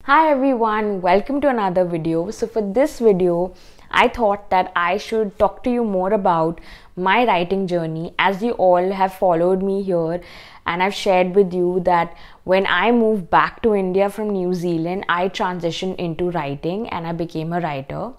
Hi everyone, welcome to another video. So for this video, I thought that I should talk to you more about my writing journey, as you all have followed me here and I've shared with you that when I moved back to India from New Zealand, I transitioned into writing and I became a writer.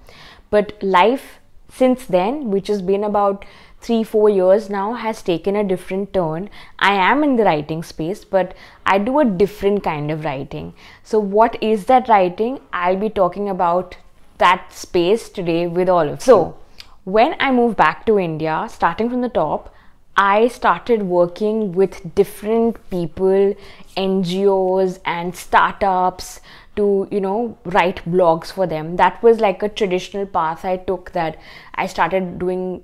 But life since then, which has been about 3-4 years now, has taken a different turn. I am in the writing space, but I do a different kind of writing. So what is that writing? I'll be talking about that space today with all of you. So when I moved back to India, starting from the top, I started working with different people, NGOs and startups to write blogs for them. That was like a traditional path I took, that I started doing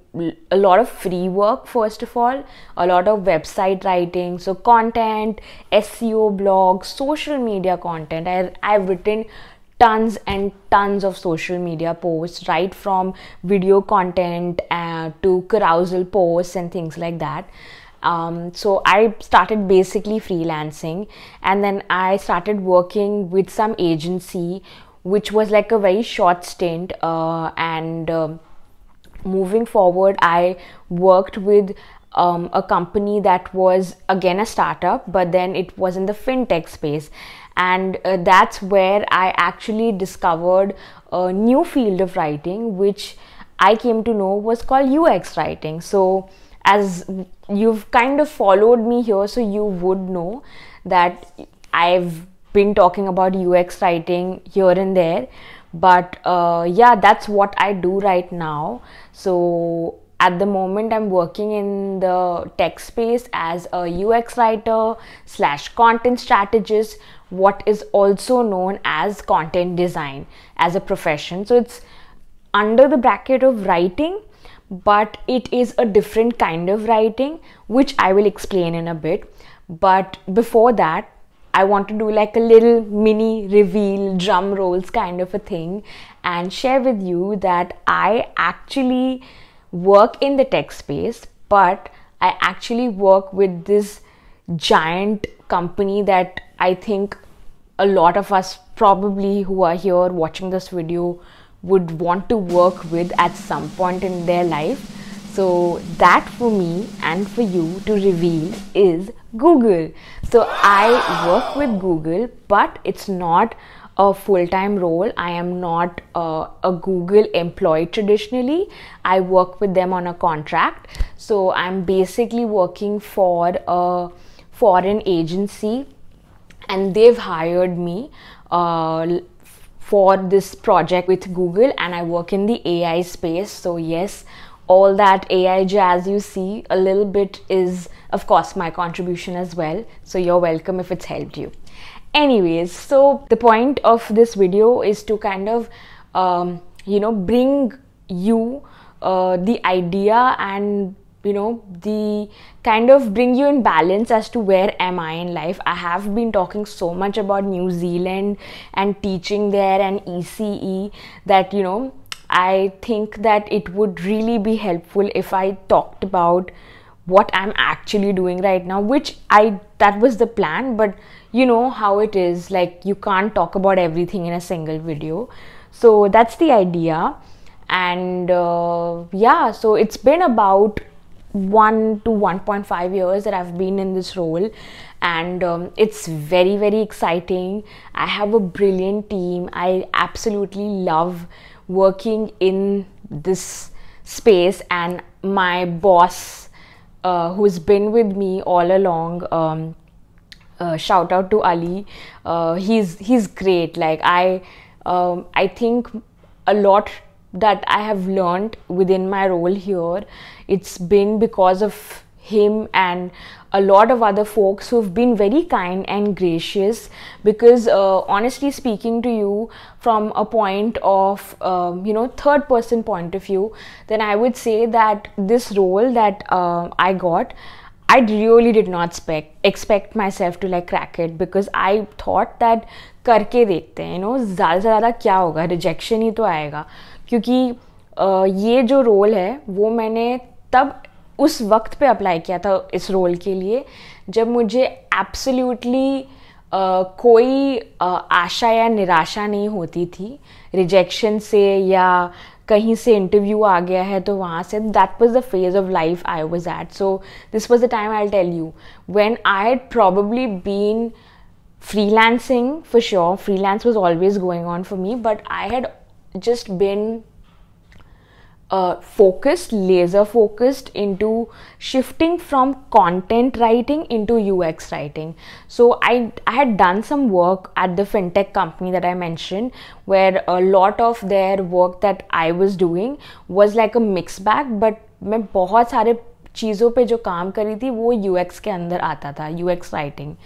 a lot of free work. First of all, a lot of website writing, so content, SEO blogs, social media content. I've written tons and tons of social media posts, right from video content to carousel posts and things like that. So I started basically freelancing, and then I started working with some agency, which was like a very short stint, and moving forward I worked with a company that was again a startup, but then it was in the fintech space, and that's where I actually discovered a new field of writing, which I came to know was called UX writing. So as you've kind of followed me here, so you would know that I've been talking about UX writing here and there, but yeah, that's what I do right now. So at the moment I'm working in the tech space as a UX writer / content strategist, what is also known as content design as a profession. So it's under the bracket of writing, but it is a different kind of writing, which I will explain in a bit. But before that, I want to do like a little mini reveal, drum rolls kind of a thing, and share with you that I actually work in the tech space, but I actually work with this giant company that I think a lot of us probably who are here watching this video would want to work with at some point in their life. So that for me and for you to reveal is Google. So I work with Google, but it's not a full-time role. I am not a Google employee traditionally. I work with them on a contract. So I'm basically working for a foreign agency, and they've hired me for this project with Google, and I work in the AI space. So yes, all that AI jazz you see, a little bit is of course my contribution as well. So you're welcome if it's helped you. Anyways, so the point of this video is to kind of bring you the idea and the kind of bring you in balance as to where am I in life. I have been talking so much about New Zealand and teaching there and ECE that I think that it would really be helpful if I talked about what I'm actually doing right now, which that was the plan, but you know how it is, like you can't talk about everything in a single video. So that's the idea. And yeah, so it's been about 1 to 1.5 years that I've been in this role, and it's very, very exciting. I have a brilliant team. I absolutely love working in this space, and my boss who's been with me all along, shout out to Ali, he's great. Like I think a lot that I have learned within my role here, it's been because of him and a lot of other folks who've been very kind and gracious. Because honestly speaking to you from a point of third person point of view, then I would say that this role that I got, I really did not expect myself to like crack it, because I thought that करके देखते हैं, ज़्यादा से ज़्यादा क्या होगा, rejection ही तो आएगा. क्योंकि ये जो रोल है वो मैंने तब उस वक्त पे अप्लाई किया था इस रोल के लिए जब मुझे एब्सोल्युटली कोई आशा या निराशा नहीं होती थी रिजेक्शन से, या कहीं से इंटरव्यू आ गया है तो वहाँ से. That was the phase of life I was at. So this was the time, I will tell you, when I had probably been freelancing. For sure, freelance was always going on for me, but I had just been focused, laser focused into shifting from content writing into UX writing. So I had done some work at the fintech company that I mentioned, where a lot of their work that I was doing was like a mixed bag, but मैं बहुत सारे चीज़ों पे जो काम करी थी वो UX के अंदर आता था, UX writing.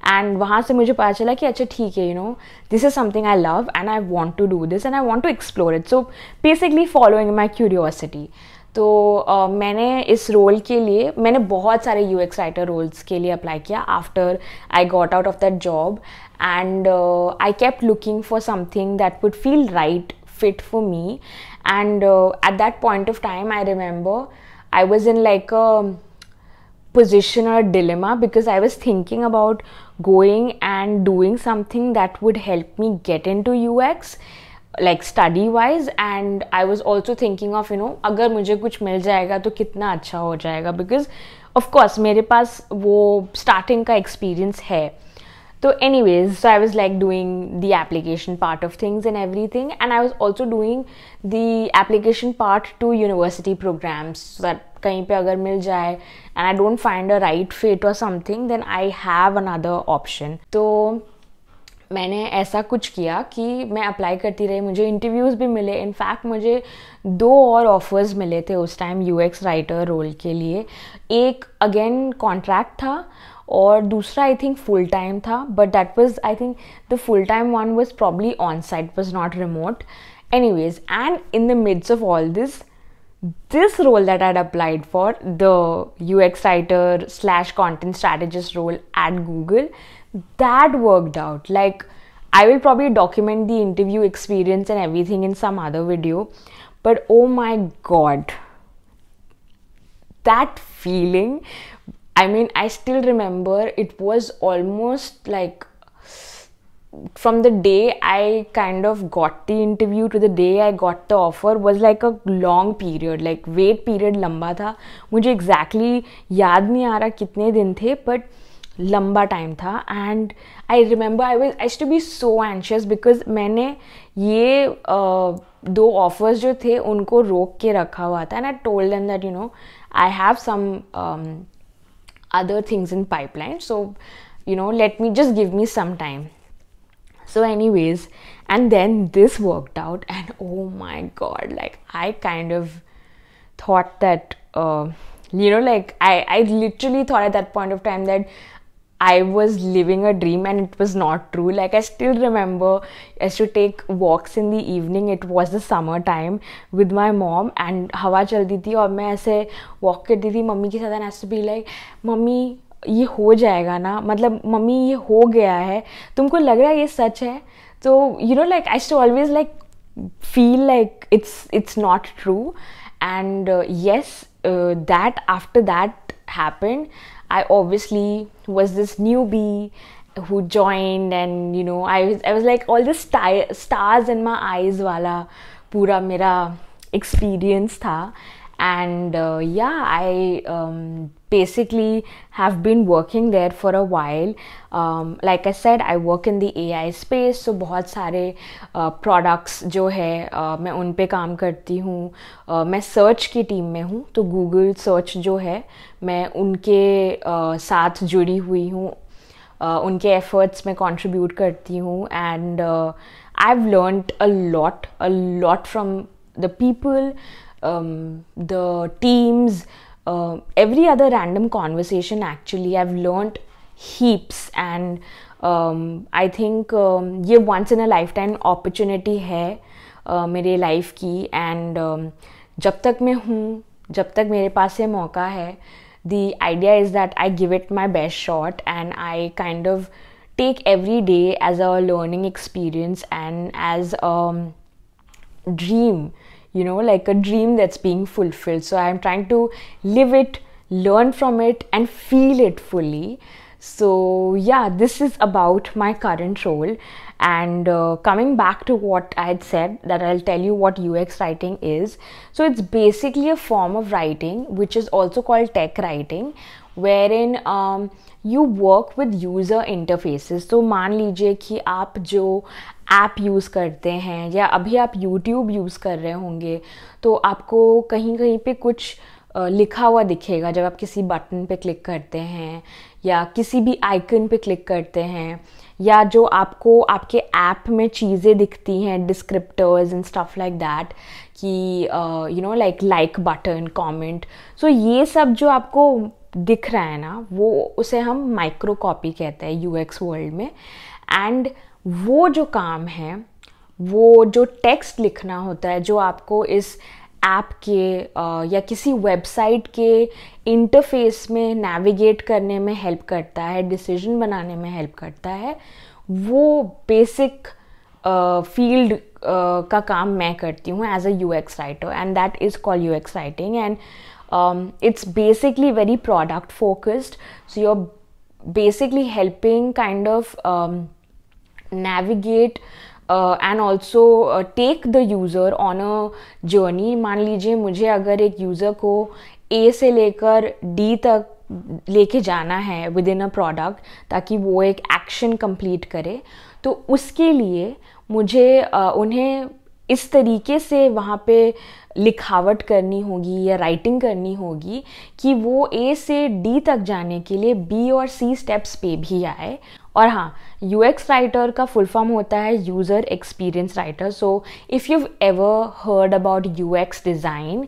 एंड वहाँ से मुझे पता चला कि अच्छा ठीक है, this is something I love and I want to do this and I want to explore it. So basically following my curiosity. तो मैंने इस रोल के लिए, मैंने बहुत सारे UX राइटर रोल्स के लिए अप्लाई किया after I got out of that job, and I kept looking for something that would feel right fit for me. And at that point of time, I remember I was in like a position or a dilemma, because I was thinking about going and doing something that would help me get into UX, like study wise, and I was also thinking of अगर मुझे कुछ मिल जाएगा तो कितना अच्छा हो जाएगा, because of course मेरे पास वो starting का experience है. So anyways, so I was like doing the application part of things and everything, and I was also doing the application part to university programs, so that कहीं पे अगर मिल जाए and I don't find a right fit or something, then I have another option. तो मैंने ऐसा कुछ किया कि मैं अप्लाई करती रही, मुझे इंटरव्यूज़ भी मिले. इनफैक्ट मुझे 2 और ऑफर्स मिले थे उस टाइम UX राइटर रोल के लिए. एक अगेन कॉन्ट्रैक्ट था और दूसरा आई थिंक फुल टाइम था, but that was, I think the full time one was probably on site, was not remote. Anyways, and in the midst of all this role that I had applied for, the UX writer / content strategist role at Google, that worked out. Like, I will probably document the interview experience and everything in some other video, but oh my god, that feeling, I mean, I still remember, it was almost like from the day I kind of got the interview to the day I got the offer was like a long period, like wait period लंबा था. मुझे exactly याद नहीं आ रहा कितने दिन थे, but लंबा टाइम था. and I remember I used to be so anxious because मैंने ये 2 offers जो थे उनको रोक के रखा हुआ था, and I told them that I have some other things in pipeline, so let me just give me some time. So anyways, and then this worked out, and oh my god, like I kind of thought that like I literally thought at that point of time that I was living a dream, and it was not true. Like, I still remember I used to take walks in the evening. It was the summer time with my mom, and हवा चलती थी और मैं ऐसे walk करती थी mummy के साथ, and I used to be like, mummy ये हो जाएगा ना, मतलब मम्मी ये हो गया है, तुमको लग रहा है ये सच है? तो like I used to always like feel like it's not true. And yes, that after that happened, I obviously was this newbie who joined, and I was like all the stars in my eyes wala pura mera experience tha. And yeah, I basically have been working there for a while. Like I said, I work in the AI space, so बहुत सारे products जो है मैं उन पे काम करती हूँ. मैं search की टीम में हूँ, तो Google search जो है मैं उनके साथ जुड़ी हुई हूँ, उनके efforts में contribute करती हूँ. And I've learned a lot from the people, the teams, every other random conversation. Actually, I've learned heaps, and I think ये once in a lifetime opportunity है मेरे life की. And जब तक मैं हूँ, जब तक मेरे पास ये मौका है, the idea is that I give it my best shot, and I kind of take every day as a learning experience and as a dream, like a dream that's being fulfilled. So I'm trying to live it, learn from it, and feel it fully. So yeah, this is about my current role. And coming back to what I had said, that I'll tell you what UX writing is. So it's basically a form of writing which is also called tech writing, wherein you work with user interfaces. तो मान लीजिए कि आप जो app use करते हैं या अभी आप YouTube यूज़ कर रहे होंगे, तो आपको कहीं कहीं पे कुछ लिखा हुआ दिखेगा जब आप किसी बटन पे क्लिक करते हैं या किसी भी आइकन पे क्लिक करते हैं, या जो आपको आपके ऐप में चीज़ें दिखती हैं, descriptors and stuff like that, कि you know like button, comment. So ये सब जो आपको दिख रहा है ना, वो उसे हम माइक्रो कॉपी कहते हैं यूएक्स वर्ल्ड में. एंड वो जो काम है, वो जो टेक्स्ट लिखना होता है जो आपको इस ऐप के या किसी वेबसाइट के इंटरफेस में नेविगेट करने में हेल्प करता है, डिसीजन बनाने में हेल्प करता है, वो बेसिक फील्ड का काम मैं करती हूँ as a UX writer, and that is called UX writing. And it's basically very product focused, so you're basically helping kind of navigate and also take the user on a journey. मान लीजिए मुझे अगर एक user को A से लेकर D तक लेके जाना है विद इन अ प्रोडक्ट, ताकि वो एक एक्शन कंप्लीट करे, तो उसके लिए मुझे उन्हें इस तरीके से वहाँ पे लिखावट करनी होगी या राइटिंग करनी होगी कि वो A से D तक जाने के लिए B और C स्टेप्स पे भी आए. और हाँ, UX राइटर का फुल फॉर्म होता है user experience writer. So if you've ever heard about UX design,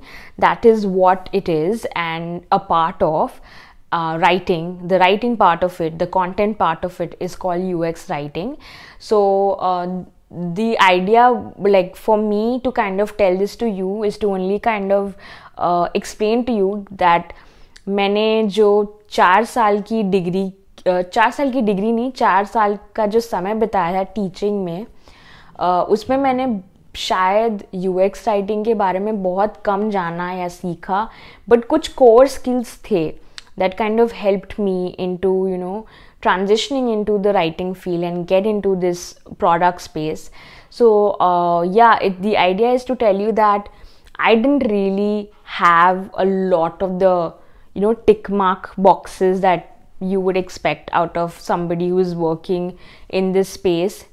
that is what it is, and a part of writing, the writing part of it, the content part of it is called UX writing. So the idea, like for me to kind of tell this to you, is to only kind of explain to you that मैंने जो 4 साल की degree नहीं, 4 साल का जो समय बिताया था टीचिंग में, उसमें मैंने शायद यूएक्स राइटिंग के बारे में बहुत कम जाना या सीखा, बट कुछ कोर स्किल्स थे that kind of helped me into, you know, transitioning into the writing field and get into this product space. So yeah, the idea is to tell you that I didn't really have a lot of the, you know, tick mark boxes that you would expect out of somebody who is working in this space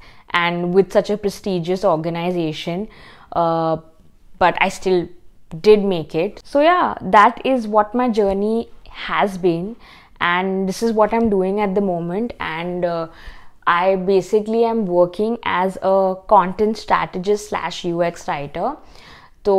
and with such a prestigious organization, but I still did make it. So yeah, that is what my journey has been, and this is what I'm doing at the moment. And I basically am working as a content strategist / UX writer. तो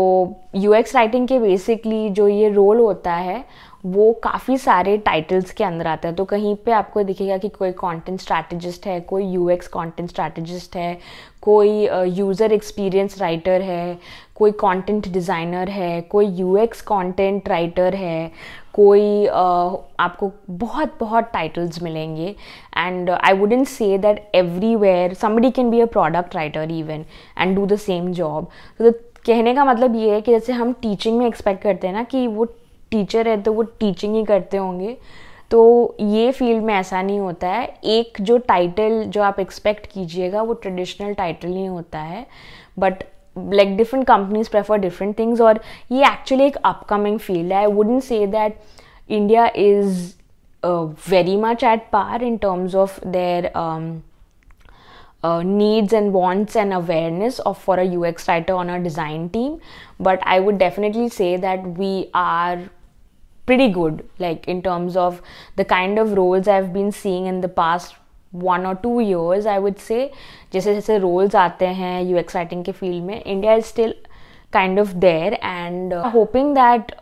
UX writing के basically जो ये role होता है वो काफ़ी सारे titles के अंदर आता है. तो कहीं पे आपको दिखेगा कि कोई कंटेंट स्ट्रैटेजिस्ट है, कोई UX कंटेंट स्ट्रैटेजिस्ट है, कोई यूज़र एक्सपीरियंस राइटर है, कोई कंटेंट डिज़ाइनर है, कोई UX कंटेंट राइटर है, कोई आपको बहुत बहुत टाइटल्स मिलेंगे. And I wouldn't say that everywhere somebody can be a product writer even and do the same job. तो कहने का मतलब ये है कि जैसे हम टीचिंग में एक्सपेक्ट करते हैं ना कि वो टीचर है तो वो टीचिंग ही करते होंगे, तो ये फील्ड में ऐसा नहीं होता है. एक जो टाइटल जो आप एक्सपेक्ट कीजिएगा वो ट्रेडिशनल टाइटल नहीं होता है, but like different companies prefer different things. और ये actually एक upcoming field है. I wouldn't say that India is very much at par in terms of their needs and wants and awareness of for a UX writer on a design team, but I would definitely say that we are pretty good, like in terms of the kind of roles I've been seeing in the past 1 or 2 years. I would say जैसे जैसे roles आते हैं UX writing के field में, India is still kind of there, and hoping that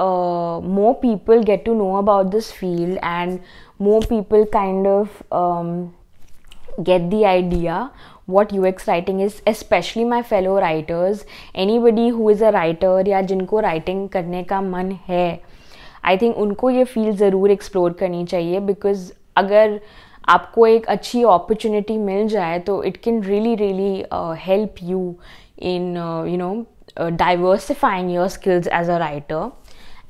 more people get to know about this field and more people kind of get the idea what UX writing is, especially my fellow writers. Anybody who is a writer या जिनको writing करने का मन है, I think उनको ये field ज़रूर explore करनी चाहिए, because अगर आपको एक अच्छी opportunity मिल जाए तो it can really help you in diversifying your skills as a writer.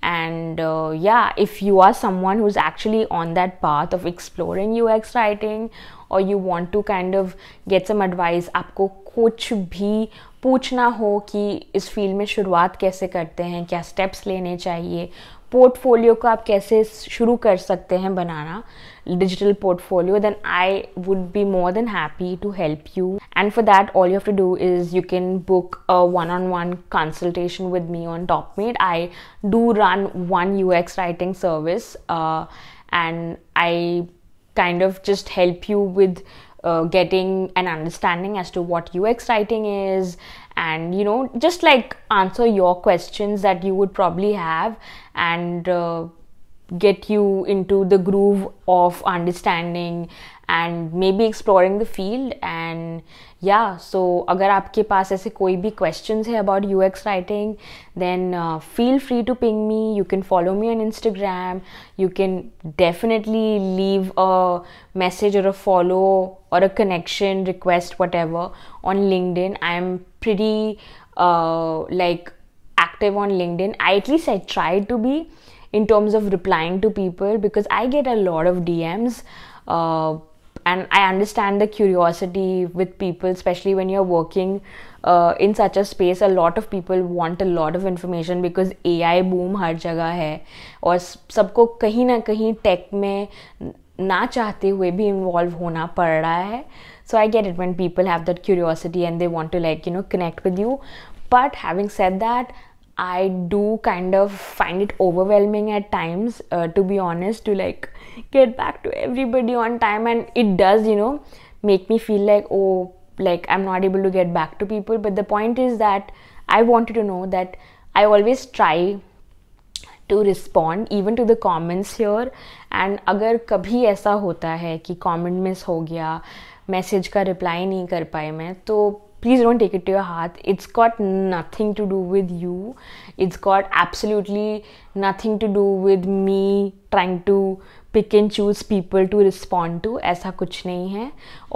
And yeah, if you are someone who's actually on that path of exploring UX writing, or you want to kind of get some advice, आपको कुछ भी पूछना हो कि इस field में शुरुआत कैसे करते हैं, क्या स्टेप्स लेने चाहिए, पोर्टफोलियो को आप कैसे शुरू कर सकते हैं बनाना, digital portfolio, then I would be more than happy to help you. And for that, all you have to do is you can book a one-on-one consultation with me on TopMate. I do run one UX writing service, and I kind of just help you with getting an understanding as to what UX writing is, and just like answer your questions that you would probably have, and get you into the groove of understanding and maybe exploring the field. And yeah, so अगर आपके पास ऐसे कोई भी questions है about UX writing, then feel free to ping me. You can follow me on Instagram. You can definitely leave a message or a follow or a connection request, whatever, on LinkedIn. I am pretty like active on LinkedIn. At least I try to be, in terms of replying to people, because I get a lot of DMs, and I understand the curiosity with people, especially when you're working in such a space. A lot of people want a lot of information because AI boom हर जगह है, और सबको कहीं ना कहीं take में ना चाहते हुए भी इन्वॉल्व होना पड़ रहा है. So I get it when people have that curiosity and they want to, like, connect with you. But having said that, I do kind of find it overwhelming at times, to be honest, to like get back to everybody on time, and it does make me feel like, oh, like I'm not able to get back to people. But the point is that I wanted to know that I always try to respond even to the comments here, and अगर कभी ऐसा होता है कि comment miss हो गया, message का reply नहीं कर पाए मैं, तो please don't take it to your heart. It's got nothing to do with you. It's got absolutely nothing to do with me trying to pick and choose people to respond to. ऐसा कुछ नहीं है.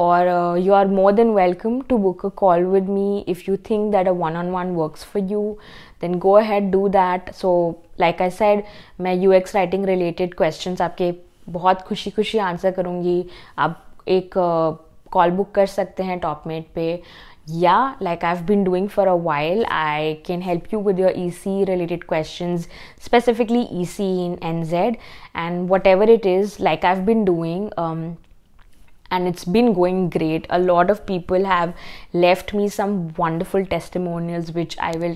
और you are more than welcome to book a call with me. If you think that a one-on-one works for you, then go ahead, do that. So like I said, मैं UX writing related questions आपके बहुत खुशी खुशी answer करूँगी. आप एक call book कर सकते हैं TopMate पे. Yeah, like I've been doing for a while, I can help you with your EC related questions, specifically EC in NZ, and whatever it is, like I've been doing, and it's been going great. A lot of people have left me some wonderful testimonials, which I will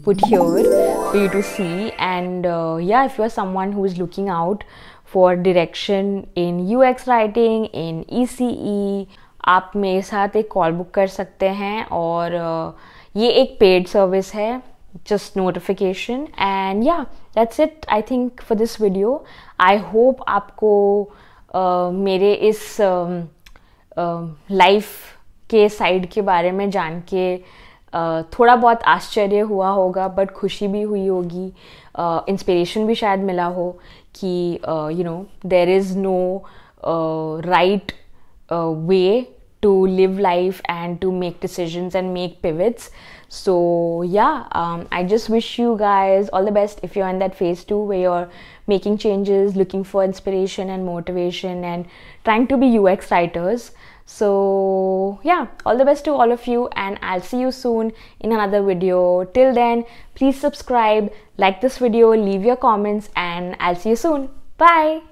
put here for you to see. And yeah, if you're someone who is looking out for direction in UX writing, in ECE, आप मेरे साथ एक call book कर सकते हैं. और ये एक पेड सर्विस है, just notification. And yeah, that's it I think for this video. I hope आपको मेरे इस लाइफ के साइड के बारे में जान के थोड़ा बहुत आश्चर्य हुआ होगा, बट खुशी भी हुई होगी, इंस्पिरेशन भी शायद मिला हो कि there is no right way to live life and to make decisions and make pivots. So yeah, I just wish you guys all the best if you're in that phase too, where you're making changes, looking for inspiration and motivation, and trying to be UX writers. So yeah, all the best to all of you, and I'll see you soon in another video. Till then, please subscribe, like this video, leave your comments, and I'll see you soon. Bye.